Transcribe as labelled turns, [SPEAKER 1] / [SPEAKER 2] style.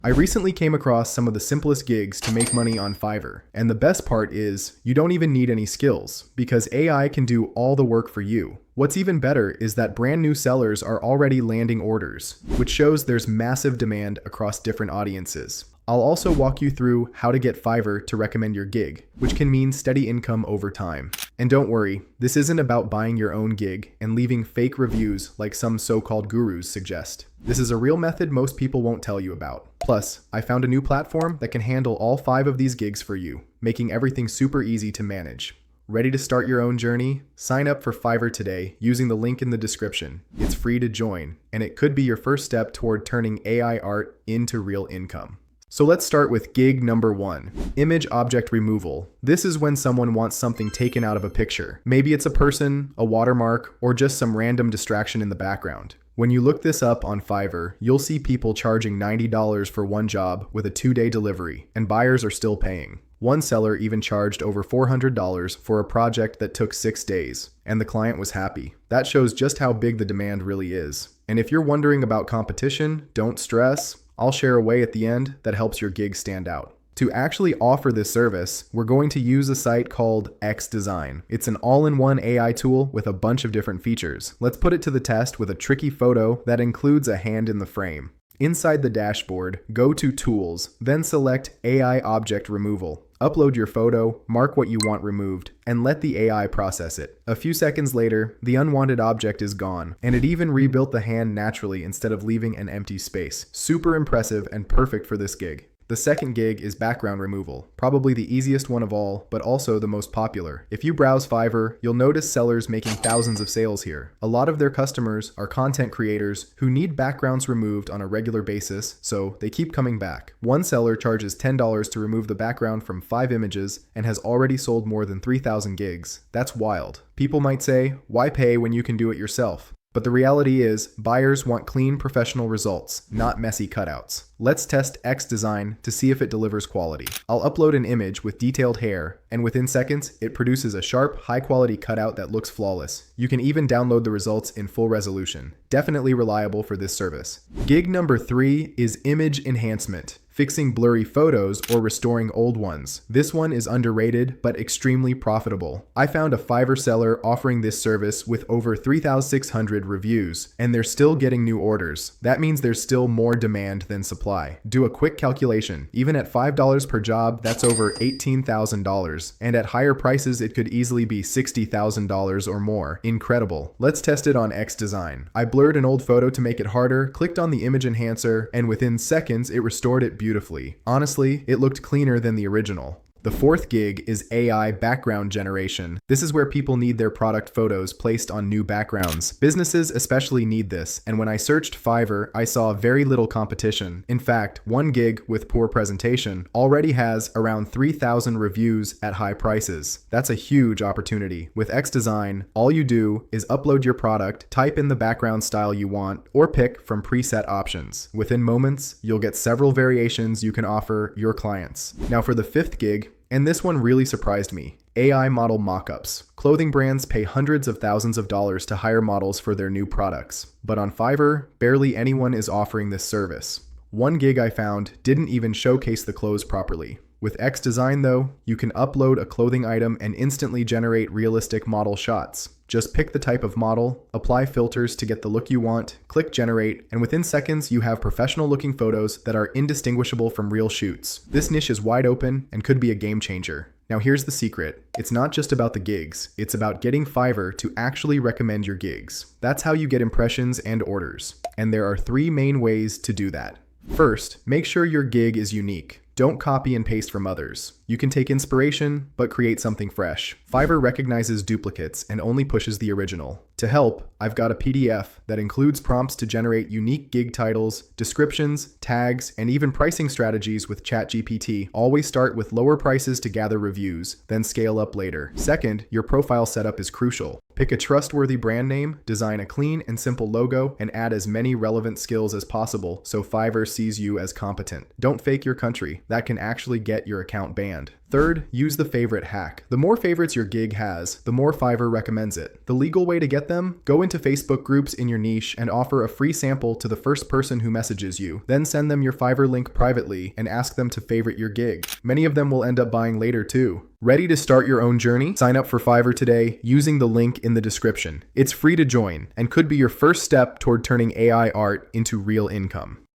[SPEAKER 1] I recently came across some of the simplest gigs to make money on Fiverr, and the best part is you don't even need any skills because AI can do all the work for you. What's even better is that brand new sellers are already landing orders, which shows there's massive demand across different audiences. I'll also walk you through how to get Fiverr to recommend your gig, which can mean steady income over time. And don't worry, this isn't about buying your own gig and leaving fake reviews like some so-called gurus suggest. This is a real method most people won't tell you about. Plus, I found a new platform that can handle all 5 of these gigs for you, making everything super easy to manage. Ready to start your own journey? Sign up for Fiverr today using the link in the description. It's free to join, and it could be your first step toward turning AI art into real income. So let's start with gig number 1, image object removal. This is when someone wants something taken out of a picture. Maybe it's a person, a watermark, or just some random distraction in the background. When you look this up on Fiverr, you'll see people charging $90 for one job with a 2-day delivery, and buyers are still paying. One seller even charged over $400 for a project that took 6 days, and the client was happy. That shows just how big the demand really is. And if you're wondering about competition, don't stress. I'll share a way at the end that helps your gig stand out. To actually offer this service, we're going to use a site called X-Design. It's an all-in-one AI tool with a bunch of different features. Let's put it to the test with a tricky photo that includes a hand in the frame. Inside the dashboard, go to Tools, then select AI Object Removal. Upload your photo, mark what you want removed, and let the AI process it. A few seconds later, the unwanted object is gone, and it even rebuilt the hand naturally instead of leaving an empty space. Super impressive and perfect for this gig. The second gig is background removal, probably the easiest one of all, but also the most popular. If you browse Fiverr, you'll notice sellers making thousands of sales here. A lot of their customers are content creators who need backgrounds removed on a regular basis, so they keep coming back. One seller charges $10 to remove the background from 5 images and has already sold more than 3,000 gigs. That's wild. People might say, why pay when you can do it yourself? But the reality is, buyers want clean, professional results, not messy cutouts. Let's test X-Design to see if it delivers quality. I'll upload an image with detailed hair, and within seconds, it produces a sharp, high-quality cutout that looks flawless. You can even download the results in full resolution. Definitely reliable for this service. Gig number 3 is image enhancement. Fixing blurry photos or restoring old ones. This one is underrated but extremely profitable. I found a Fiverr seller offering this service with over 3,600 reviews, and they're still getting new orders. That means there's still more demand than supply. Do a quick calculation. Even at $5 per job, that's over $18,000, and at higher prices it could easily be $60,000 or more. Incredible. Let's test it on X-Design. I blurred an old photo to make it harder, clicked on the image enhancer, and within seconds it restored it beautifully. Honestly, it looked cleaner than the original. The fourth gig is AI background generation. This is where people need their product photos placed on new backgrounds. Businesses especially need this, and when I searched Fiverr, I saw very little competition. In fact, one gig with poor presentation already has around 3,000 reviews at high prices. That's a huge opportunity. With X-Design, all you do is upload your product, type in the background style you want, or pick from preset options. Within moments, you'll get several variations you can offer your clients. Now for the fifth gig, and this one really surprised me. AI model mockups. Clothing brands pay hundreds of thousands of dollars to hire models for their new products. But on Fiverr, barely anyone is offering this service. One gig I found didn't even showcase the clothes properly. With X-Design though, you can upload a clothing item and instantly generate realistic model shots. Just pick the type of model, apply filters to get the look you want, click generate, and within seconds you have professional looking photos that are indistinguishable from real shoots. This niche is wide open and could be a game changer. Now here's the secret. It's not just about the gigs, it's about getting Fiverr to actually recommend your gigs. That's how you get impressions and orders. And there are 3 main ways to do that. First, make sure your gig is unique. Don't copy and paste from others. You can take inspiration, but create something fresh. Fiverr recognizes duplicates and only pushes the original. To help, I've got a PDF that includes prompts to generate unique gig titles, descriptions, tags, and even pricing strategies with ChatGPT. Always start with lower prices to gather reviews, then scale up later. Second, your profile setup is crucial. Pick a trustworthy brand name, design a clean and simple logo, and add as many relevant skills as possible so Fiverr sees you as competent. Don't fake your country. That can actually get your account banned. Third, use the favorite hack. The more favorites your gig has, the more Fiverr recommends it. The legal way to get them? Go into Facebook groups in your niche and offer a free sample to the first person who messages you. Then send them your Fiverr link privately and ask them to favorite your gig. Many of them will end up buying later too. Ready to start your own journey? Sign up for Fiverr today using the link in the description. It's free to join and could be your first step toward turning AI art into real income.